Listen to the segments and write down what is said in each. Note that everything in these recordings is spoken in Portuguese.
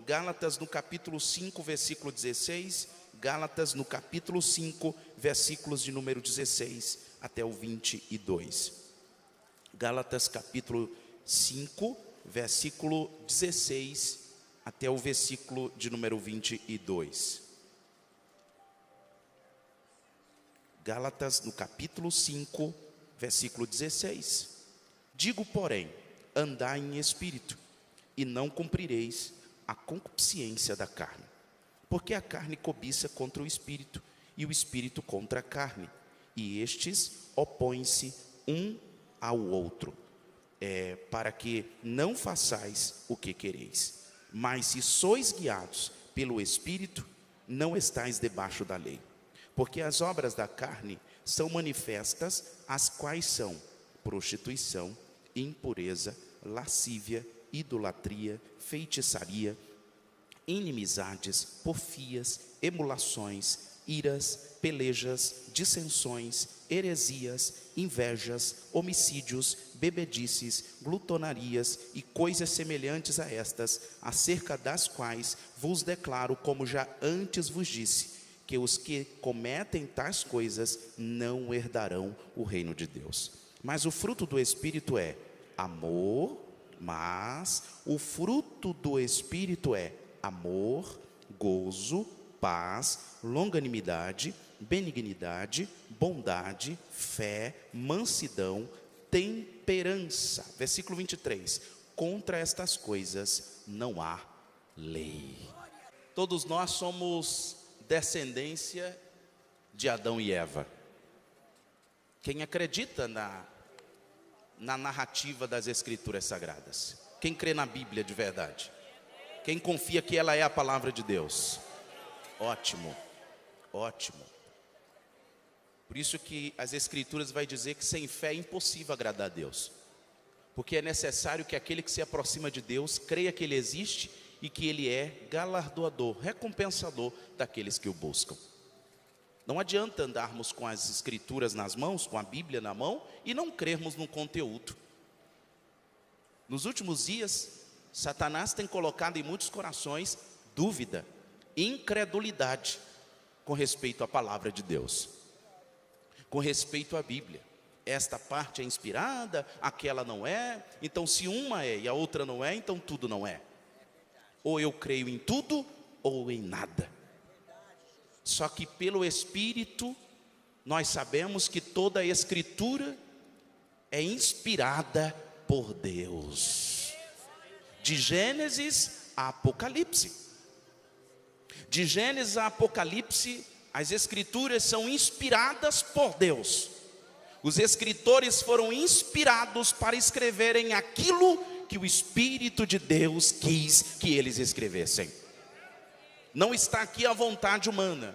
Gálatas no capítulo 5, versículo 16. Gálatas no capítulo 5, versículos de número 16 até o 22. Gálatas capítulo 5, versículo 16 até o versículo de número 22. Gálatas no capítulo 5, versículo 16. Digo, porém, andai em espírito, e não cumprireis a concupiscência da carne. Porque a carne cobiça contra o espírito, e o espírito contra a carne, e estes opõem-se um ao outro, para que não façais o que quereis. Mas se sois guiados pelo espírito, não estais debaixo da lei. Porque as obras da carne são manifestas, as quais são prostituição, impureza, lascívia, idolatria, feitiçaria, inimizades, porfias, emulações, iras, pelejas, dissensões, heresias, invejas, homicídios, bebedices, glutonarias e coisas semelhantes a estas, acerca das quais vos declaro, como já antes vos disse, que os que cometem tais coisas não herdarão o reino de Deus. Mas o fruto do Espírito é amor, gozo, paz, longanimidade, benignidade, bondade, fé, mansidão, temperança. Versículo 23. Contra estas coisas não há lei. Todos nós somos descendência de Adão e Eva. Quem acredita na narrativa das Escrituras Sagradas? Quem crê na Bíblia de verdade? Quem confia que ela é a palavra de Deus? Ótimo, ótimo. Por isso que as Escrituras vai dizer que sem fé é impossível agradar a Deus. Porque é necessário que aquele que se aproxima de Deus creia que Ele existe e que Ele é galardoador, recompensador daqueles que o buscam. Não adianta andarmos com as Escrituras nas mãos, com a Bíblia na mão, e não crermos no conteúdo. Nos últimos dias, Satanás tem colocado em muitos corações dúvida, incredulidade com respeito à palavra de Deus, com respeito à Bíblia. Esta parte é inspirada, aquela não é. Então se uma é e a outra não é, então tudo não é. Ou eu creio em tudo ou em nada. Só que pelo Espírito nós sabemos que toda a Escritura é inspirada por Deus. De Gênesis a Apocalipse. De Gênesis a Apocalipse, as Escrituras são inspiradas por Deus. Os escritores foram inspirados para escreverem aquilo que o Espírito de Deus quis que eles escrevessem. Não está aqui a vontade humana.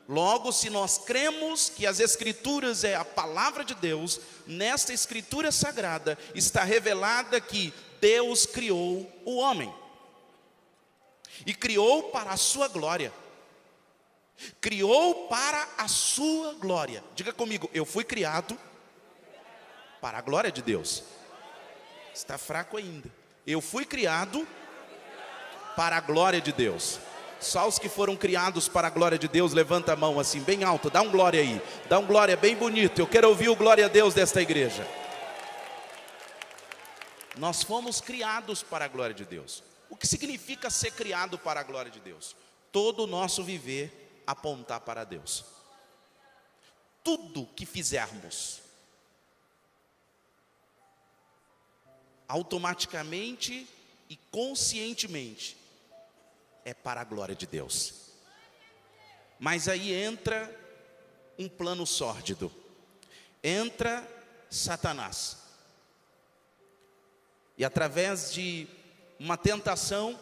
Logo, se nós cremos que as Escrituras é a palavra de Deus, nesta Escritura Sagrada está revelada que Deus criou o homem. E criou para a sua glória. Criou para a sua glória. Diga comigo, eu fui criado para a glória de Deus. Está fraco ainda. Eu fui criado para a glória de Deus. Só os que foram criados para a glória de Deus, levanta a mão assim, bem alto, dá um glória aí. Dá um glória bem bonito, eu quero ouvir o glória a Deus desta igreja. Nós fomos criados para a glória de Deus. O que significa ser criado para a glória de Deus? Todo o nosso viver apontar para Deus. Tudo que fizermos, automaticamente e conscientemente, é para a glória de Deus. Mas aí entra um plano sórdido. Entra Satanás. E através de uma tentação,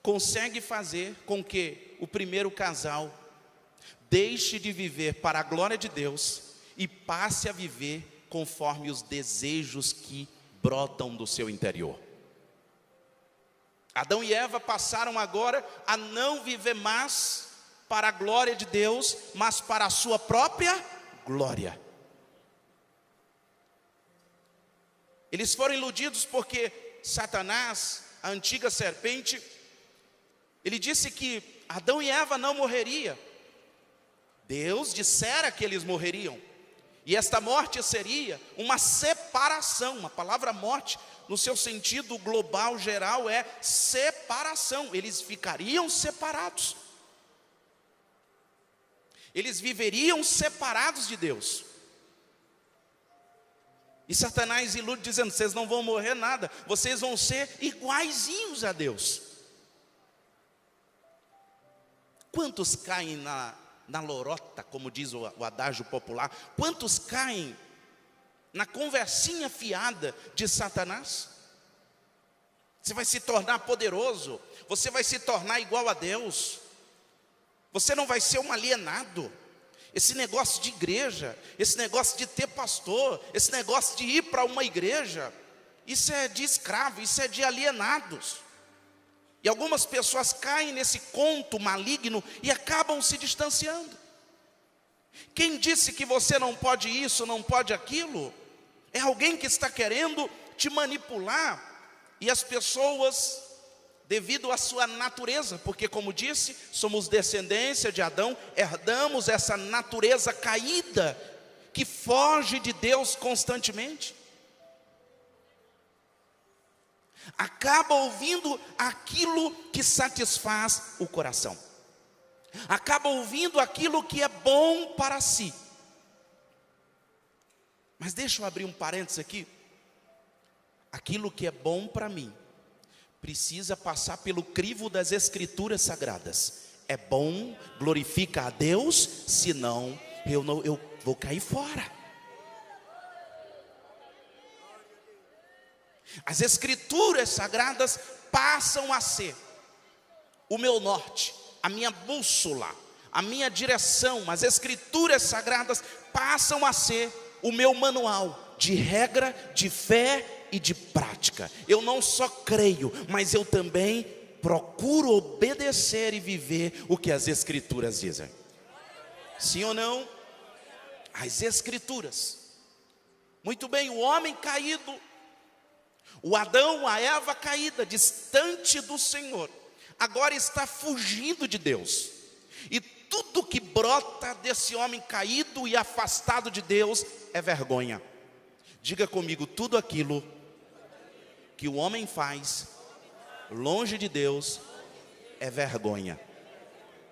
consegue fazer com que o primeiro casal deixe de viver para a glória de Deus e passe a viver conforme os desejos que brotam do seu interior. Adão e Eva passaram agora a não viver mais para a glória de Deus, mas para a sua própria glória. Eles foram iludidos porque Satanás, a antiga serpente, Ele disse que Adão e Eva não morreriam. Deus dissera que eles morreriam. E esta morte seria uma separação. A palavra morte, no seu sentido global, geral, é separação. Eles ficariam separados. Eles viveriam separados de Deus. E Satanás ilude dizendo: vocês não vão morrer nada, vocês vão ser iguaizinhos a Deus. Quantos caem na lorota, como diz o adágio popular? Quantos caem na conversinha fiada de Satanás? Você vai se tornar poderoso, você vai se tornar igual a Deus, você não vai ser um alienado. Esse negócio de igreja, esse negócio de ter pastor, esse negócio de ir para uma igreja, isso é de escravo, isso é de alienados. E algumas pessoas caem nesse conto maligno e acabam se distanciando. Quem disse que você não pode isso, não pode aquilo? É alguém que está querendo te manipular. E as pessoas, devido à sua natureza, porque como disse, somos descendência de Adão, herdamos essa natureza caída, que foge de Deus constantemente. Acaba ouvindo aquilo que satisfaz o coração. Acaba ouvindo aquilo que é bom para si. Mas deixa eu abrir um parênteses aqui. Aquilo que é bom para mim precisa passar pelo crivo das Escrituras Sagradas. É bom, glorifica a Deus, senão eu vou cair fora. As Escrituras Sagradas passam a ser o meu norte, a minha bússola, a minha direção. As Escrituras Sagradas passam a ser o meu manual de regra, de fé e de prática. Eu não só creio, mas eu também procuro obedecer e viver o que as Escrituras dizem. Sim ou não? As Escrituras. Muito bem, o homem caído, o Adão, a Eva caída, distante do Senhor, agora está fugindo de Deus. E tudo que brota desse homem caído e afastado de Deus é vergonha. Diga comigo: tudo aquilo que o homem faz longe de Deus é vergonha.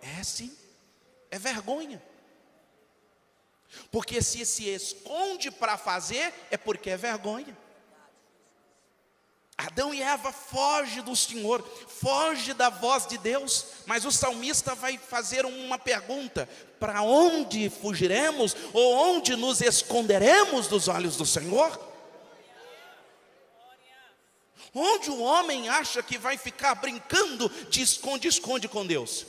É sim, é vergonha. Porque se esconde para fazer, é porque é vergonha. Adão e Eva fogem do Senhor, fogem da voz de Deus. Mas o salmista vai fazer uma pergunta: para onde fugiremos? Ou onde nos esconderemos dos olhos do Senhor? Onde o homem acha que vai ficar brincando de esconde-esconde com Deus?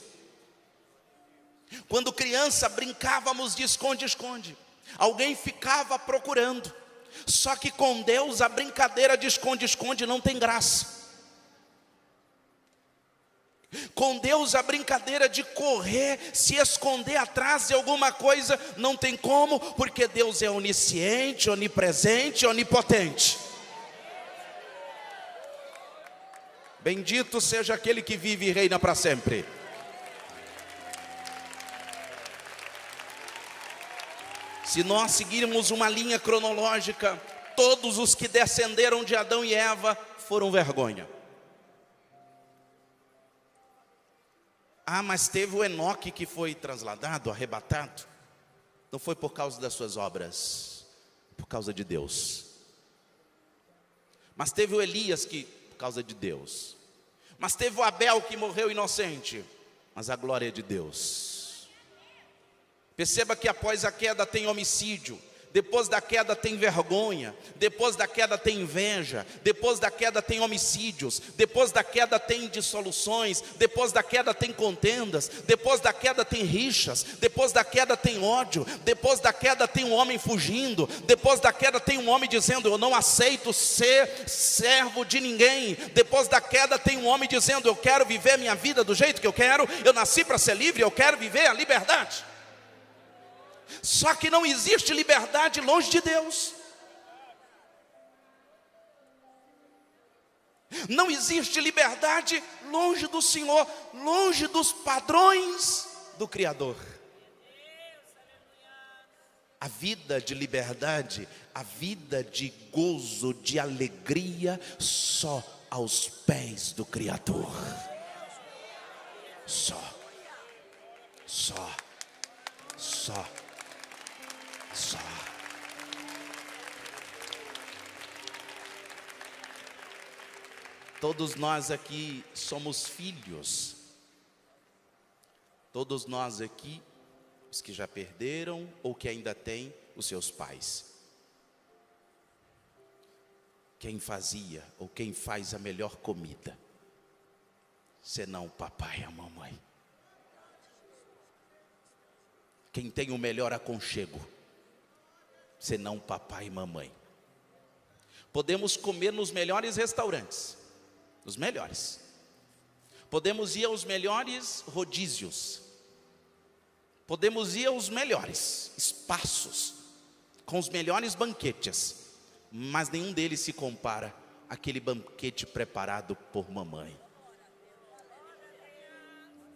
Quando criança brincávamos de esconde-esconde, alguém ficava procurando. Só que com Deus a brincadeira de esconde-esconde não tem graça. Com Deus a brincadeira de correr, se esconder atrás de alguma coisa, não tem como, porque Deus é onisciente, onipresente, onipotente. Bendito seja aquele que vive e reina para sempre. Se nós seguirmos uma linha cronológica, todos os que descenderam de Adão e Eva foram vergonha. Ah, mas teve o Enoque que foi trasladado, arrebatado. Não foi por causa das suas obras, por causa de Deus. Mas teve o Elias que, por causa de Deus. Mas teve o Abel que morreu inocente, mas a glória é de Deus. Perceba que após a queda tem homicídio, depois da queda tem vergonha, depois da queda tem inveja, depois da queda tem homicídios, depois da queda tem dissoluções, depois da queda tem contendas, depois da queda tem rixas, depois da queda tem ódio, depois da queda tem um homem fugindo, depois da queda tem um homem dizendo: eu não aceito ser servo de ninguém. Depois da queda tem um homem dizendo: eu quero viver minha vida do jeito que eu quero, eu nasci para ser livre, eu quero viver a liberdade. Só que não existe liberdade longe de Deus. Não existe liberdade longe do Senhor, longe dos padrões do Criador. A vida de liberdade, a vida de gozo, de alegria, só aos pés do Criador. Só. Todos nós aqui somos filhos. Todos nós aqui, os que já perderam ou que ainda têm os seus pais. Quem fazia ou quem faz a melhor comida, senão o papai e a mamãe? Quem tem o melhor aconchego, senão o papai e mamãe? Podemos comer nos melhores restaurantes, os melhores. Podemos ir aos melhores rodízios. Podemos ir aos melhores espaços, com os melhores banquetes, mas nenhum deles se compara àquele banquete preparado por mamãe.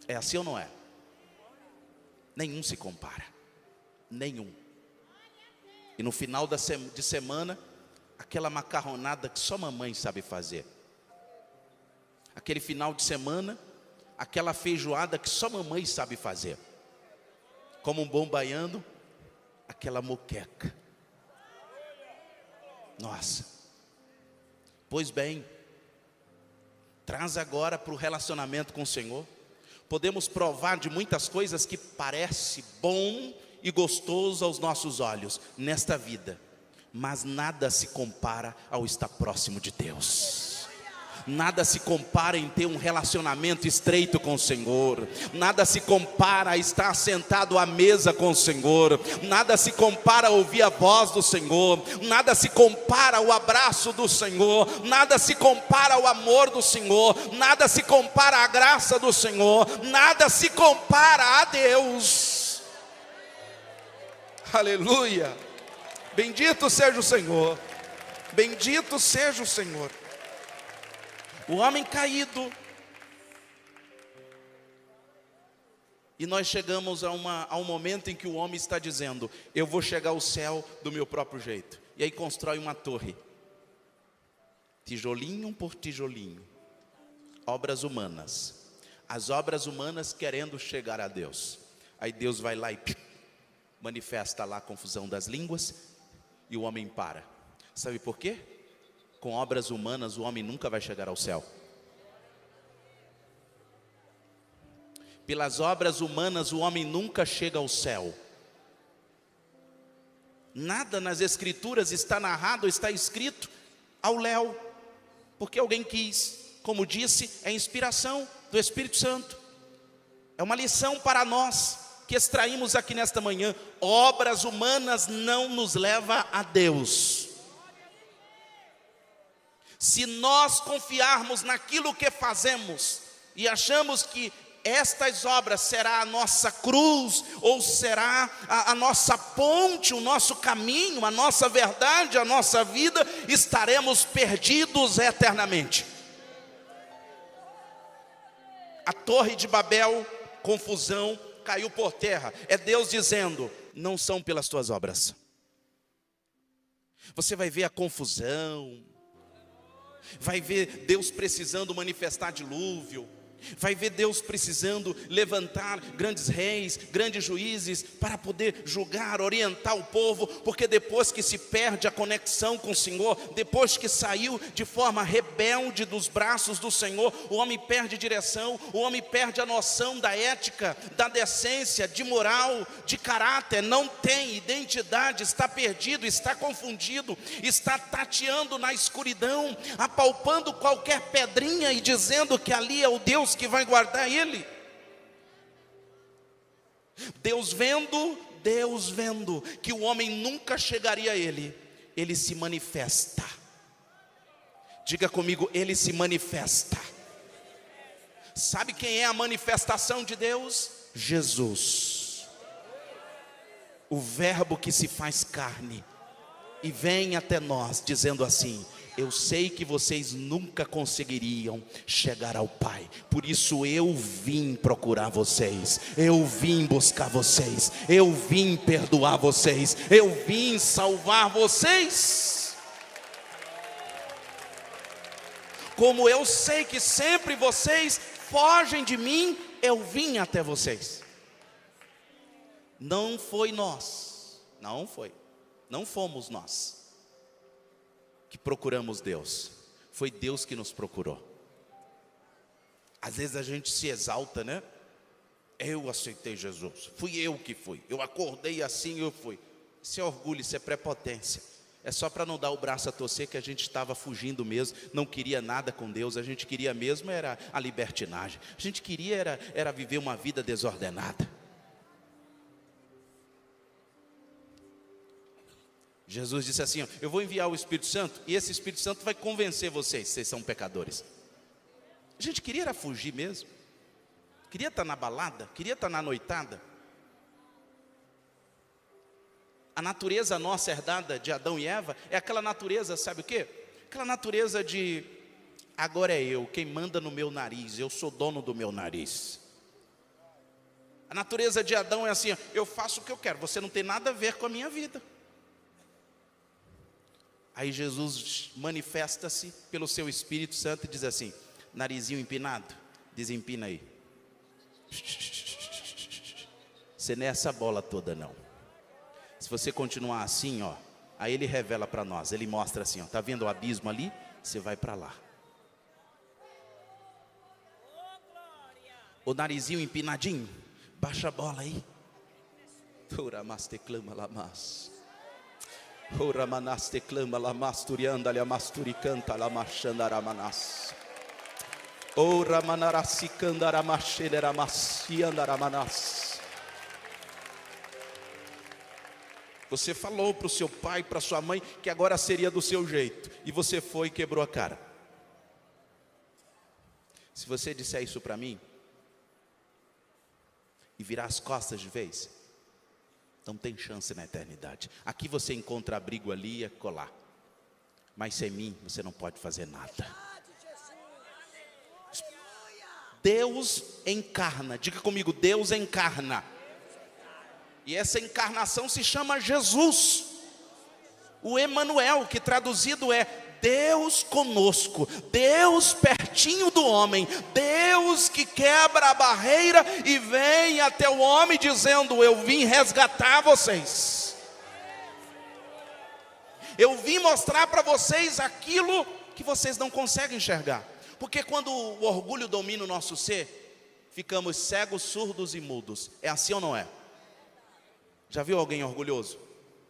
É assim ou não é? Nenhum se compara, nenhum. E no final de semana, aquela macarronada que só mamãe sabe fazer. Aquele final de semana, aquela feijoada que só mamãe sabe fazer. Como um bom baiano, aquela moqueca. Nossa. Pois bem, traz agora para o relacionamento com o Senhor. Podemos provar de muitas coisas que parece bom e gostoso aos nossos olhos nesta vida, mas nada se compara ao estar próximo de Deus. Nada se compara em ter um relacionamento estreito com o Senhor. Nada se compara a estar sentado à mesa com o Senhor. Nada se compara a ouvir a voz do Senhor. Nada se compara ao abraço do Senhor. Nada se compara ao amor do Senhor. Nada se compara à graça do Senhor. Nada se compara a Deus. Aleluia. Bendito seja o Senhor. Bendito seja o Senhor. O homem caído. E nós chegamos a um momento em que o homem está dizendo: eu vou chegar ao céu do meu próprio jeito. E aí constrói uma torre. Tijolinho por tijolinho. Obras humanas. As obras humanas querendo chegar a Deus. Aí Deus vai lá e manifesta lá a confusão das línguas. E o homem para. Sabe por quê? Com obras humanas o homem nunca vai chegar ao céu. Pelas obras humanas o homem nunca chega ao céu. Nada nas escrituras está narrado, está escrito ao léu, porque alguém quis. Como disse, é inspiração do Espírito Santo. É uma lição para nós que extraímos aqui nesta manhã. Obras humanas não nos levam a Deus. Se nós confiarmos naquilo que fazemos e achamos que estas obras será a nossa cruz, ou será a nossa ponte, o nosso caminho, a nossa verdade, a nossa vida, estaremos perdidos eternamente. A Torre de Babel, confusão, caiu por terra. É Deus dizendo: não são pelas tuas obras. Você vai ver a confusão, vai ver Deus precisando manifestar dilúvio, vai ver Deus precisando levantar grandes reis, grandes juízes para poder julgar, orientar o povo, porque depois que se perde a conexão com o Senhor, depois que saiu de forma rebelde dos braços do Senhor, o homem perde direção, o homem perde a noção da ética, da decência, de moral, de caráter, não tem identidade, está perdido, está confundido, está tateando na escuridão, apalpando qualquer pedrinha e dizendo que ali é o Deus que vai guardar ele. Deus vendo que o homem nunca chegaria a ele, ele se manifesta. Diga comigo, ele se manifesta. Sabe quem é a manifestação de Deus? Jesus, o verbo que se faz carne e vem até nós, dizendo assim: eu sei que vocês nunca conseguiriam chegar ao Pai, por isso eu vim procurar vocês, eu vim buscar vocês, eu vim perdoar vocês, eu vim salvar vocês. Como eu sei que sempre vocês fogem de mim, eu vim até vocês. Não foi nós, não fomos nós que procuramos Deus, foi Deus que nos procurou. Às vezes a gente se exalta, né? Eu aceitei Jesus, fui eu que fui, eu acordei assim, eu fui. Isso é orgulho, isso é prepotência. É só para não dar o braço a torcer que a gente estava fugindo mesmo, não queria nada com Deus, a gente queria mesmo era a libertinagem, a gente queria era viver uma vida desordenada. Jesus disse assim, eu vou enviar o Espírito Santo, e esse Espírito Santo vai convencer vocês são pecadores. A gente queria era fugir mesmo, queria estar na balada, queria estar na noitada. A natureza nossa herdada de Adão e Eva é aquela natureza, sabe o quê? Aquela natureza de, agora é eu, quem manda no meu nariz, eu sou dono do meu nariz. A natureza de Adão é assim, eu faço o que eu quero, você não tem nada a ver com a minha vida. Aí Jesus manifesta-se pelo seu Espírito Santo e diz assim, narizinho empinado, desempina aí. Você não é essa bola toda não. Se você continuar assim, ó, aí ele revela para nós, ele mostra assim, ó, tá vendo o abismo ali? Você vai para lá. O narizinho empinadinho, baixa a bola aí. Uramasteclama lamas. Uramasteclama lamasturianda lamasturi-canta lamashandaramanas. Uramanarasicandaramachederamaciandaramanas. Você falou para o seu pai, para sua mãe, que agora seria do seu jeito, e você foi e quebrou a cara. Se você disser isso para mim, e virar as costas de vez, não tem chance na eternidade. Aqui você encontra abrigo ali e acolá, mas sem mim você não pode fazer nada. Deus encarna, diga comigo, Deus encarna. E essa encarnação se chama Jesus, o Emanuel, que traduzido é Deus conosco, Deus pertinho do homem, Deus que quebra a barreira e vem até o homem dizendo, eu vim resgatar vocês. Eu vim mostrar para vocês aquilo que vocês não conseguem enxergar. Porque quando o orgulho domina o nosso ser, ficamos cegos, surdos e mudos. É assim ou não é? Já viu alguém orgulhoso?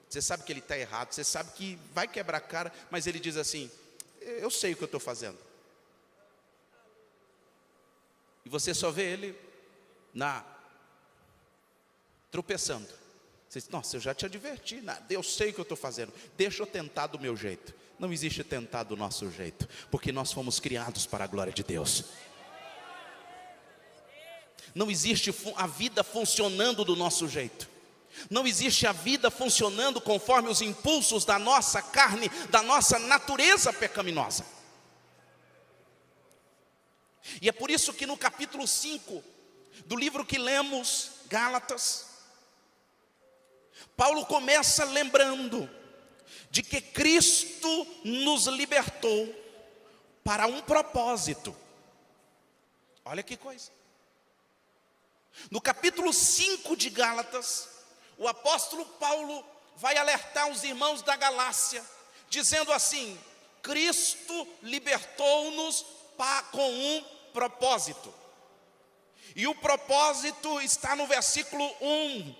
Você sabe que ele está errado, você sabe que vai quebrar a cara, mas ele diz assim, eu sei o que eu estou fazendo. E você só vê ele tropeçando. Você diz, nossa, eu já te adverti, eu sei o que eu estou fazendo, deixa eu tentar do meu jeito. Não existe tentar do nosso jeito, porque nós fomos criados para a glória de Deus. Não existe a vida funcionando do nosso jeito. Não existe a vida funcionando conforme os impulsos da nossa carne, da nossa natureza pecaminosa. E é por isso que no capítulo 5 do livro que lemos, Gálatas, Paulo começa lembrando de que Cristo nos libertou para um propósito. Olha que coisa. No capítulo 5 de Gálatas, o apóstolo Paulo vai alertar os irmãos da Galácia, dizendo assim, Cristo libertou-nos com um propósito. E o propósito está no versículo 1.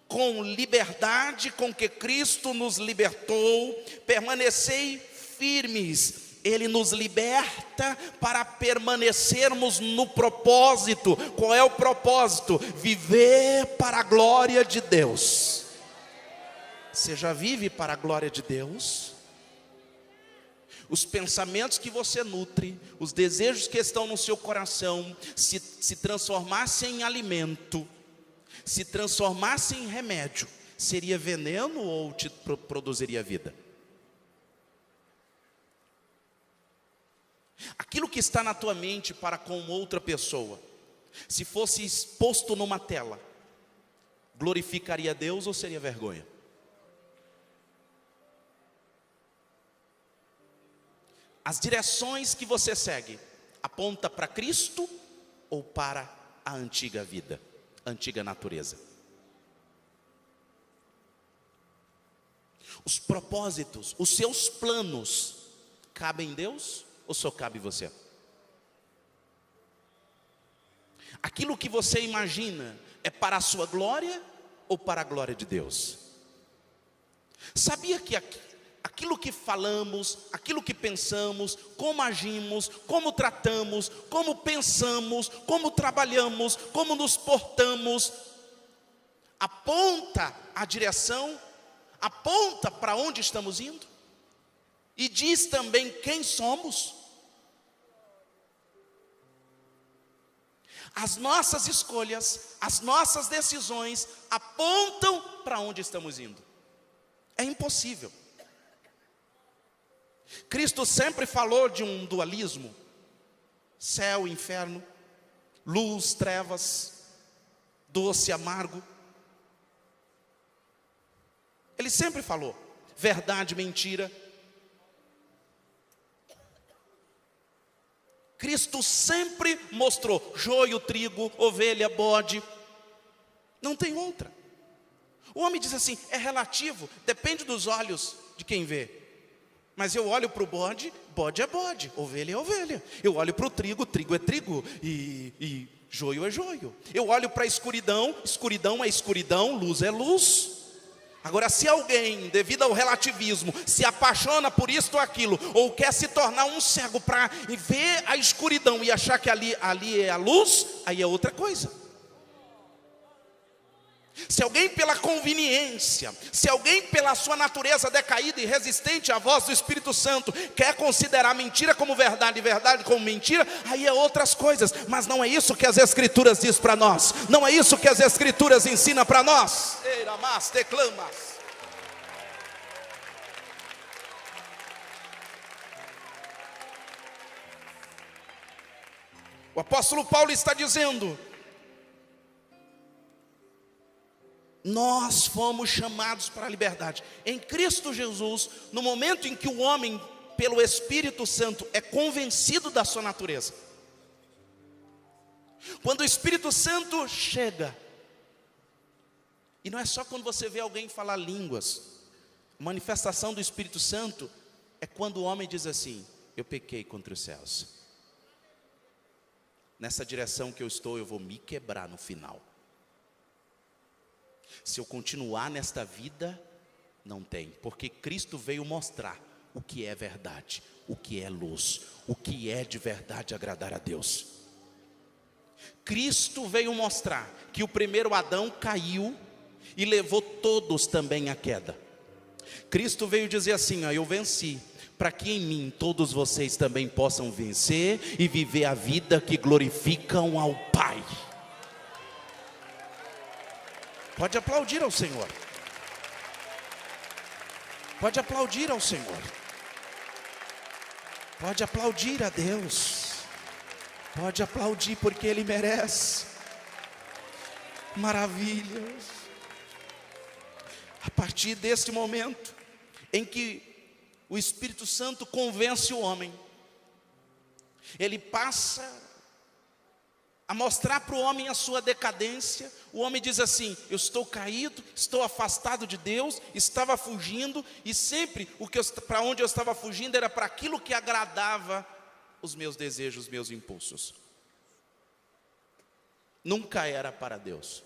Com liberdade com que Cristo nos libertou, permanecei firmes. Ele nos liberta para permanecermos no propósito. Qual é o propósito? Viver para a glória de Deus. Você já vive para a glória de Deus? Os pensamentos que você nutre, os desejos que estão no seu coração, se transformassem em alimento, se transformassem em remédio, seria veneno ou te produziria vida? Aquilo que está na tua mente para com outra pessoa, se fosse exposto numa tela, glorificaria a Deus ou seria vergonha? As direções que você segue, aponta para Cristo ou para a antiga vida, a antiga natureza? Os propósitos, os seus planos, cabem em Deus ou só cabe em você? Aquilo que você imagina é para a sua glória ou para a glória de Deus? Sabia que aquilo que falamos, aquilo que pensamos, como agimos, como tratamos, como pensamos, como trabalhamos, como nos portamos, aponta a direção, aponta para onde estamos indo e diz também quem somos? As nossas escolhas, as nossas decisões apontam para onde estamos indo. É impossível. Cristo sempre falou de um dualismo: céu, inferno, luz, trevas, doce, amargo. Ele sempre falou verdade, mentira. Cristo sempre mostrou joio, trigo, ovelha, bode. Não tem outra. O homem diz assim, é relativo, depende dos olhos de quem vê. Mas eu olho para o bode, bode é bode, ovelha é ovelha. Eu olho para o trigo, trigo é trigo e joio é joio. Eu olho para a escuridão, escuridão é escuridão, luz é luz. Agora, se alguém, devido ao relativismo, se apaixona por isto ou aquilo, ou quer se tornar um cego para ver a escuridão e achar que ali é a luz, aí é outra coisa. Se alguém pela conveniência, se alguém pela sua natureza decaída e resistente à voz do Espírito Santo, quer considerar mentira como verdade e verdade como mentira, aí é outras coisas. Mas não é isso que as Escrituras diz para nós. Não é isso que as Escrituras ensinam para nós. O apóstolo Paulo está dizendo: nós fomos chamados para a liberdade. Em Cristo Jesus, no momento em que o homem, pelo Espírito Santo, é convencido da sua natureza. Quando o Espírito Santo chega, e não é só quando você vê alguém falar línguas, a manifestação do Espírito Santo é quando o homem diz assim: eu pequei contra os céus. Nessa direção que eu estou, eu vou me quebrar no final. Se eu continuar nesta vida, não tem, porque Cristo veio mostrar o que é verdade, o que é luz, o que é de verdade agradar a Deus. Cristo veio mostrar que o primeiro Adão caiu e levou todos também à queda. Cristo veio dizer assim: eu venci, para que em mim todos vocês também possam vencer e viver a vida que glorificam ao Pai. Pode aplaudir ao Senhor. Pode aplaudir ao Senhor. Pode aplaudir a Deus. Pode aplaudir porque Ele merece. Maravilhas. A partir deste momento em que o Espírito Santo convence o homem, ele passa a mostrar para o homem a sua decadência. O homem diz assim: eu estou caído, estou afastado de Deus, estava fugindo, e sempre para onde eu estava fugindo era para aquilo que agradava os meus desejos, os meus impulsos. Nunca era para Deus.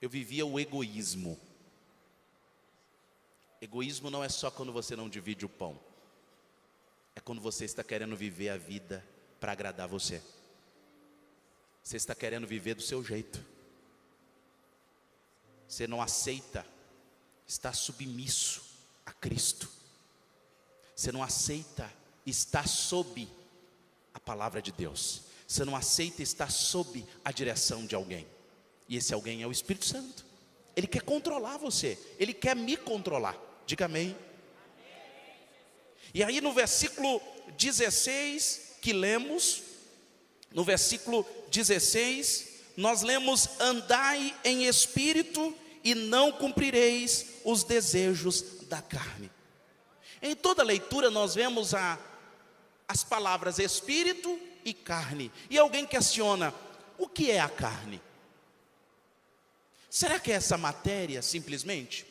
Eu vivia o egoísmo. Egoísmo não é só quando você não divide o pão, é quando você está querendo viver a vida para agradar você. Você está querendo viver do seu jeito. Você não aceita estar submisso a Cristo. Você não aceita estar sob a palavra de Deus. Você não aceita estar sob a direção de alguém. E esse alguém é o Espírito Santo. Ele quer controlar você. Ele quer me controlar. Diga amém. E aí no versículo 16 que lemos, no versículo 16, nós lemos: andai em espírito e não cumprireis os desejos da carne. Em toda leitura nós vemos as palavras espírito e carne. E alguém questiona: o que é a carne? Será que é essa matéria simplesmente?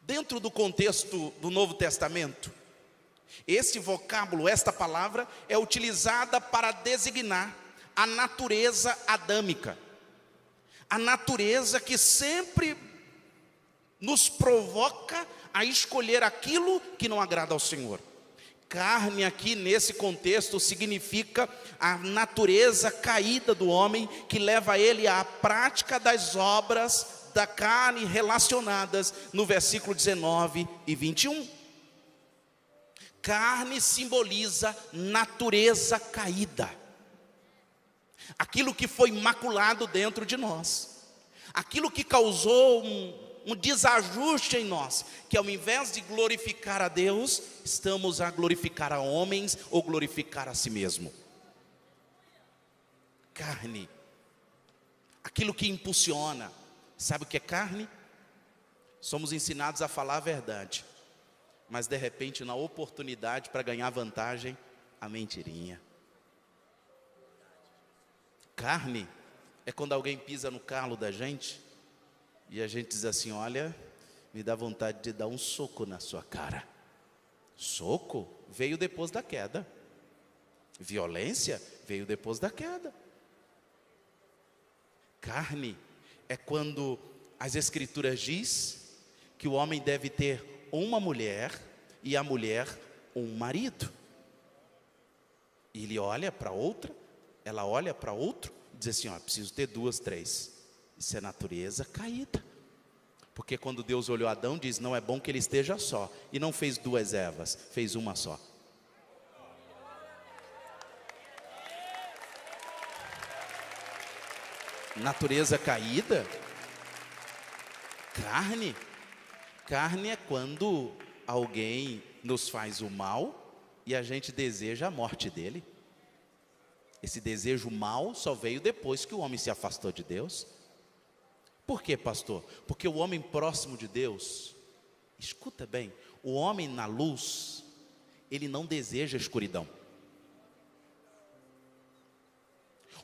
Dentro do contexto do Novo Testamento, esse vocábulo, esta palavra, é utilizada para designar a natureza adâmica. A natureza que sempre nos provoca a escolher aquilo que não agrada ao Senhor. Carne aqui nesse contexto significa a natureza caída do homem, que leva ele à prática das obras da carne relacionadas no versículo 19 e 21. Carne simboliza natureza caída, aquilo que foi maculado dentro de nós, aquilo que causou um desajuste em nós, que ao invés de glorificar a Deus, estamos a glorificar a homens ou glorificar a si mesmo. Carne, aquilo que impulsiona. Sabe o que é carne? Somos ensinados a falar a verdade, mas de repente, na oportunidade para ganhar vantagem, a mentirinha. Carne é quando alguém pisa no calo da gente e a gente diz assim: olha, me dá vontade de dar um soco na sua cara. Soco veio depois da queda. Violência veio depois da queda. Carne é quando as Escrituras diz que o homem deve ter uma mulher e a mulher um marido. E ele olha para outra, ela olha para outro, e diz assim: ó, preciso ter 2, 3. Isso é natureza caída. Porque quando Deus olhou Adão, diz: não é bom que ele esteja só. E não fez 2 Evas, fez uma só. Natureza caída. Carne. Carne é quando alguém nos faz o mal e a gente deseja a morte dele. Esse desejo mal só veio depois que o homem se afastou de Deus. Por quê, pastor? Porque o homem próximo de Deus, escuta bem, o homem na luz, ele não deseja a escuridão.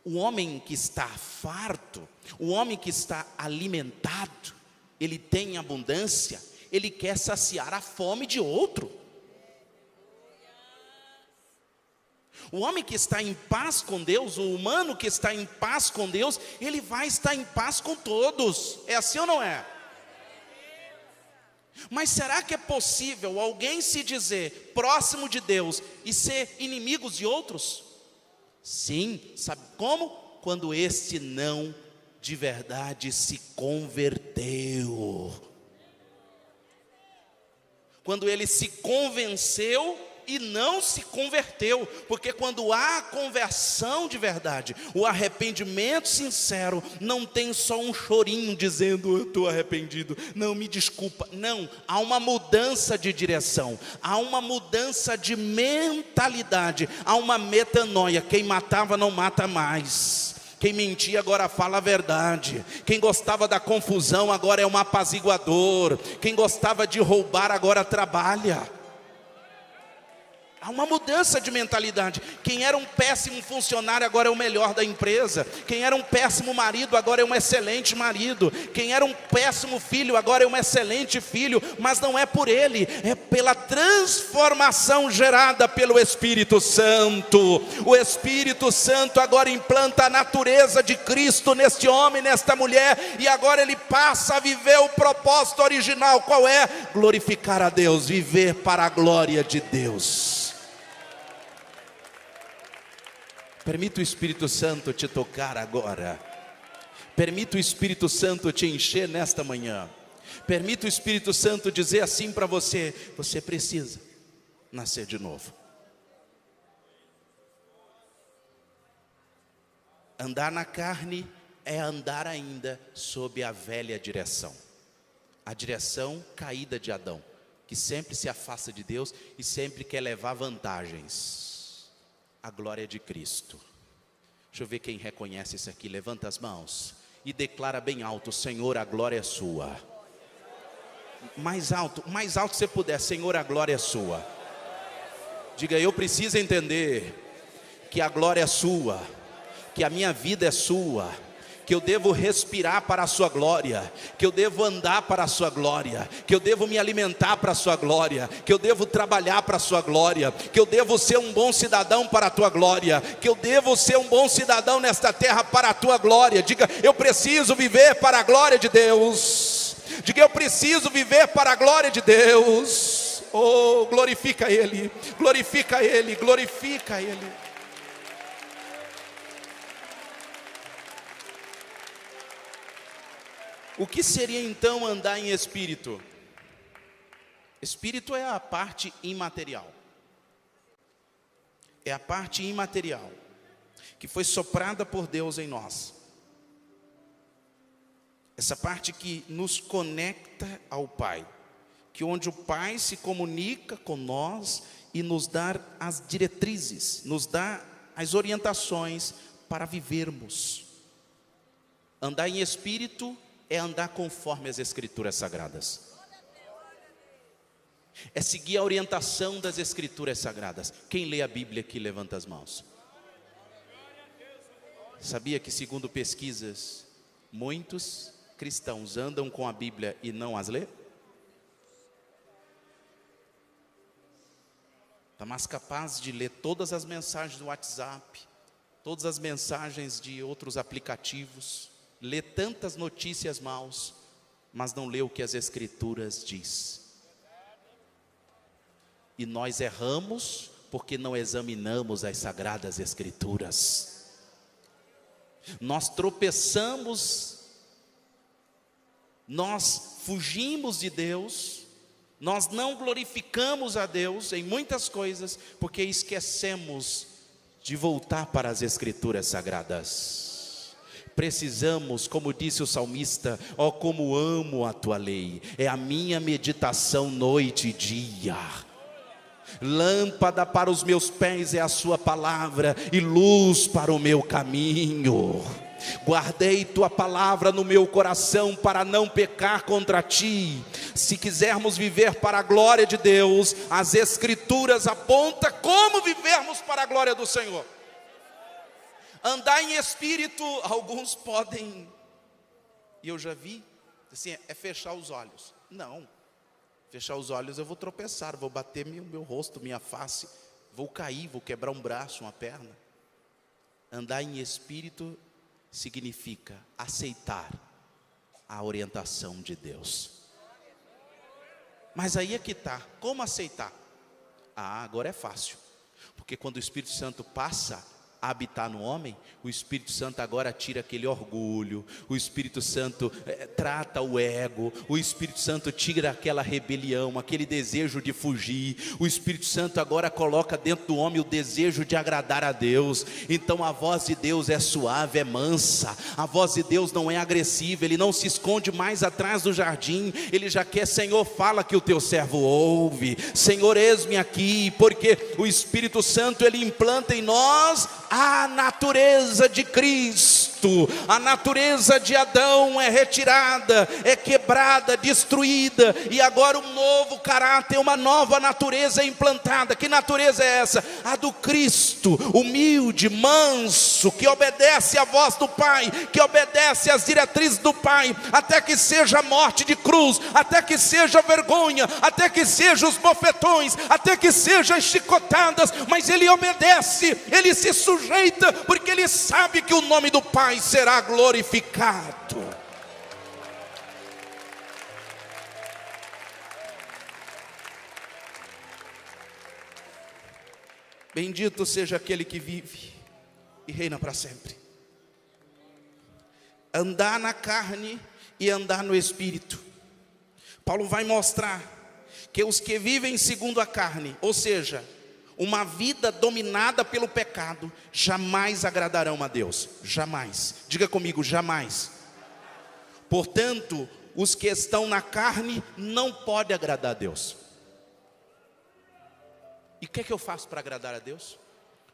O homem que está farto, o homem que está alimentado, ele tem abundância, ele quer saciar a fome de outro. O homem que está em paz com Deus, o humano que está em paz com Deus, ele vai estar em paz com todos. É assim ou não é? Mas será que é possível alguém se dizer próximo de Deus e ser inimigos de outros? Sim, sabe como? Quando este não de verdade se converteu. Quando ele se convenceu e não se converteu. Porque quando há conversão de verdade, o arrependimento sincero, não tem só um chorinho dizendo: eu estou arrependido, não, me desculpa. Não, há uma mudança de direção, há uma mudança de mentalidade, há uma metanoia. Quem matava não mata mais. Quem mentia agora fala a verdade. Quem gostava da confusão agora é um apaziguador. Quem gostava de roubar agora trabalha. Há uma mudança de mentalidade. Quem era um péssimo funcionário agora é o melhor da empresa. Quem era um péssimo marido agora é um excelente marido. Quem era um péssimo filho agora é um excelente filho. Mas não é por ele, é pela transformação gerada pelo Espírito Santo. O Espírito Santo agora implanta a natureza de Cristo neste homem, nesta mulher, e agora ele passa a viver o propósito original. Qual é? Glorificar a Deus, viver para a glória de Deus. Permita o Espírito Santo te tocar agora. Permita o Espírito Santo te encher nesta manhã. Permita o Espírito Santo dizer assim para você: você precisa nascer de novo. Andar na carne é andar ainda sob a velha direção. A direção caída de Adão. que sempre se afasta de Deus e sempre quer levar vantagens. A glória de Cristo. Deixa eu ver quem reconhece isso aqui. Levanta as mãos e declara bem alto: Senhor, a glória é sua. Mais alto que você puder. Senhor, a glória é sua. Diga: eu preciso entender que a glória é sua, que a minha vida é sua, que eu devo respirar para a sua glória, que eu devo andar para a sua glória, que eu devo me alimentar para a sua glória, que eu devo trabalhar para a sua glória, que eu devo ser um bom cidadão para a tua glória, que eu devo ser um bom cidadão nesta terra para a tua glória. Diga: eu preciso viver para a glória de Deus. Diga: eu preciso viver para a glória de Deus. Oh, glorifica Ele, glorifica Ele, glorifica Ele. O que seria então andar em espírito? Espírito é a parte imaterial. É a parte imaterial que foi soprada por Deus em nós. Essa parte que nos conecta ao Pai, que onde o Pai se comunica com nós e nos dá as diretrizes, nos dá as orientações para vivermos. Andar em espírito é andar conforme as Escrituras Sagradas. É seguir a orientação das Escrituras Sagradas. Quem lê a Bíblia aqui, levanta as mãos. Sabia que, segundo pesquisas, muitos cristãos andam com a Bíblia e não as lê? Está mais capaz de ler todas as mensagens do WhatsApp, todas as mensagens de outros aplicativos, lê tantas notícias maus, mas não lê o que as Escrituras diz. E nós erramos porque não examinamos as Sagradas Escrituras. Nós tropeçamos, nós fugimos de Deus, nós não glorificamos a Deus em muitas coisas, porque esquecemos de voltar para as Escrituras Sagradas. Precisamos, como disse o salmista: ó, como amo a tua lei, é a minha meditação noite e dia. Lâmpada para os meus pés é a sua palavra e luz para o meu caminho. Guardei tua palavra no meu coração para não pecar contra ti. Se quisermos viver para a glória de Deus, as Escrituras apontam como vivermos para a glória do Senhor. Andar em espírito, alguns podem, e eu já vi, assim, é fechar os olhos. Não, fechar os olhos eu vou tropeçar, vou bater meu rosto, minha face, vou cair, vou quebrar um braço, uma perna. Andar em espírito significa aceitar a orientação de Deus. Mas aí é que está, como aceitar? Agora é fácil, porque quando o Espírito Santo passa a habitar no homem, o Espírito Santo agora tira aquele orgulho, o Espírito Santo trata o ego, o Espírito Santo tira aquela rebelião, aquele desejo de fugir. O Espírito Santo agora coloca dentro do homem o desejo de agradar a Deus. Então a voz de Deus é suave, é mansa, a voz de Deus não é agressiva, ele não se esconde mais atrás do jardim, ele já quer: Senhor, fala que o teu servo ouve, Senhor, eis-me aqui, porque o Espírito Santo ele implanta em nós a natureza de Cristo. A natureza de Adão é retirada, é quebrada, destruída, e agora um novo caráter, uma nova natureza é implantada. Que natureza é essa? A do Cristo, humilde, manso, que obedece à voz do Pai, que obedece às diretrizes do Pai, até que seja morte de cruz, até que seja vergonha, até que seja os bofetões, até que seja as chicotadas, mas ele obedece, ele se sujeita, porque ele sabe que o nome do Pai será glorificado. Bendito seja aquele que vive e reina para sempre. Andar na carne e andar no Espírito. Paulo vai mostrar que os que vivem segundo a carne, ou seja, uma vida dominada pelo pecado, jamais agradarão a Deus. Jamais. Diga comigo: jamais. Portanto, os que estão na carne não podem agradar a Deus. E o que é que eu faço para agradar a Deus?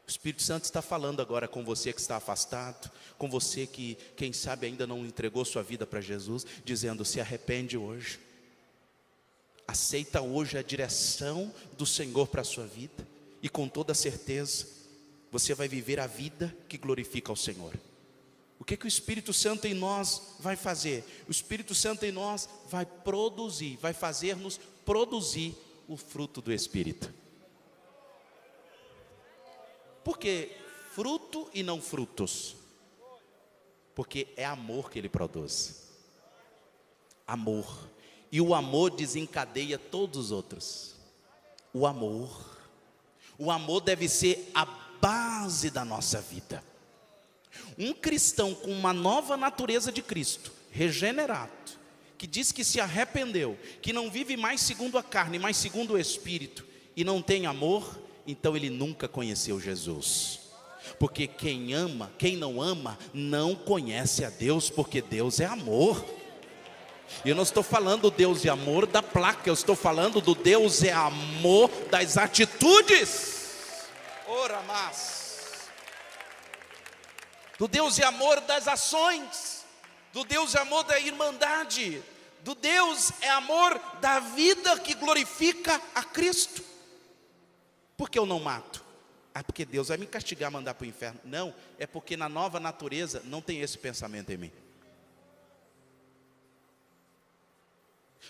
O Espírito Santo está falando agora com você que está afastado, com você que, quem sabe, ainda não entregou sua vida para Jesus, dizendo: se arrepende hoje, aceita hoje a direção do Senhor para a sua vida, e com toda certeza, você vai viver a vida que glorifica ao Senhor. O que é que o Espírito Santo em nós vai fazer? O Espírito Santo em nós vai produzir, vai fazer-nos produzir o fruto do Espírito. Por que fruto e não frutos? Porque é amor que ele produz. Amor. E o amor desencadeia todos os outros. O amor. O amor deve ser a base da nossa vida. Um cristão com uma nova natureza de Cristo, regenerado, que diz que se arrependeu, que não vive mais segundo a carne, mas segundo o Espírito, e não tem amor, então ele nunca conheceu Jesus. Porque quem ama, quem não ama, não conhece a Deus, porque Deus é amor. E eu não estou falando do Deus de amor da placa, eu estou falando do Deus é amor das atitudes. Ora, mas do Deus é amor das ações, do Deus é amor da irmandade, do Deus é amor da vida que glorifica a Cristo. Por que eu não mato? Ah, porque Deus vai me castigar, mandar para o inferno. Não, é porque na nova natureza não tem esse pensamento em mim.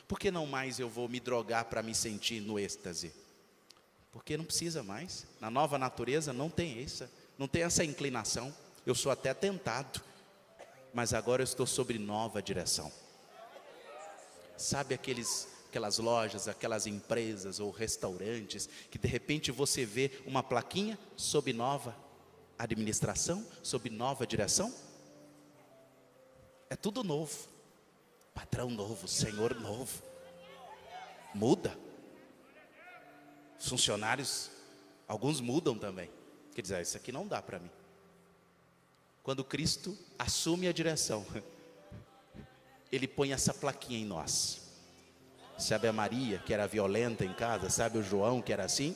Por que não mais eu vou me drogar para me sentir no êxtase? Porque não precisa mais. Na nova natureza não tem essa inclinação. Eu sou até tentado, mas agora eu estou sobre nova direção. Sabe aquelas lojas, aquelas empresas ou restaurantes, que de repente você vê uma plaquinha sob nova administração, sob nova direção? É tudo novo, patrão novo, senhor novo. Muda. Os funcionários, alguns mudam também. Quer dizer, isso aqui não dá para mim. Quando Cristo assume a direção, Ele põe essa plaquinha em nós. Sabe a Maria, que era violenta em casa? Sabe o João, que era assim?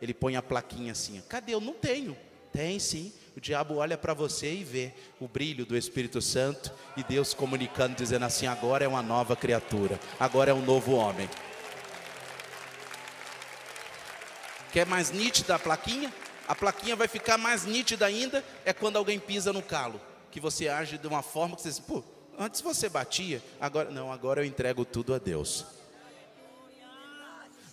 Ele põe a plaquinha assim. Cadê? Eu não tenho. Tem sim. O diabo olha para você e vê o brilho do Espírito Santo e Deus comunicando, dizendo assim: agora é uma nova criatura, agora é um novo homem. Quer mais nítida a plaquinha? A plaquinha vai ficar mais nítida ainda é quando alguém pisa no calo, que você age de uma forma que você diz: pô, antes você batia, agora não, agora eu entrego tudo a Deus.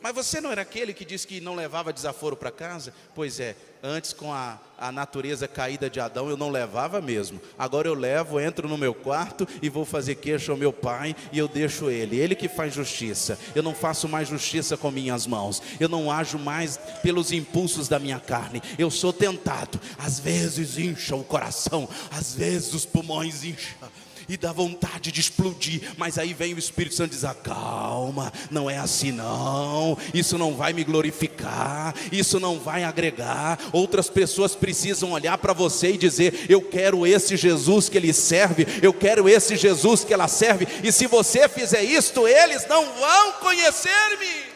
Mas você não era aquele que disse que não levava desaforo para casa? Pois é, antes com a natureza caída de Adão eu não levava mesmo. Agora eu levo, entro no meu quarto e vou fazer queixa ao meu pai e eu deixo ele que faz justiça. Eu não faço mais justiça com minhas mãos. Eu não ajo mais pelos impulsos da minha carne. Eu sou tentado. Às vezes incha o coração, às vezes os pulmões incham e dá vontade de explodir, mas aí vem o Espírito Santo e diz: calma, não é assim não, isso não vai me glorificar, isso não vai agregar. Outras pessoas precisam olhar para você e dizer: eu quero esse Jesus que ele serve, eu quero esse Jesus que ela serve, e se você fizer isto, eles não vão conhecer-me.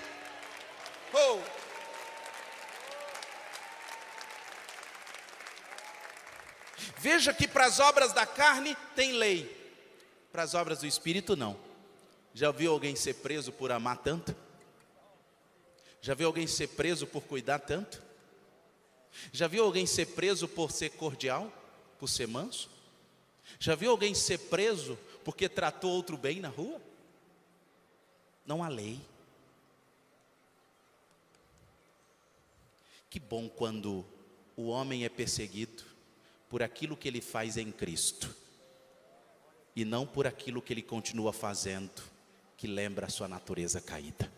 Oh. Veja que para as obras da carne tem lei, para as obras do Espírito não. Já viu alguém ser preso por amar tanto? Já viu alguém ser preso por cuidar tanto? Já viu alguém ser preso por ser cordial, por ser manso? Já viu alguém ser preso porque tratou outro bem na rua? Não há lei. Que bom quando o homem é perseguido por aquilo que ele faz em Cristo, e não por aquilo que ele continua fazendo, que lembra a sua natureza caída.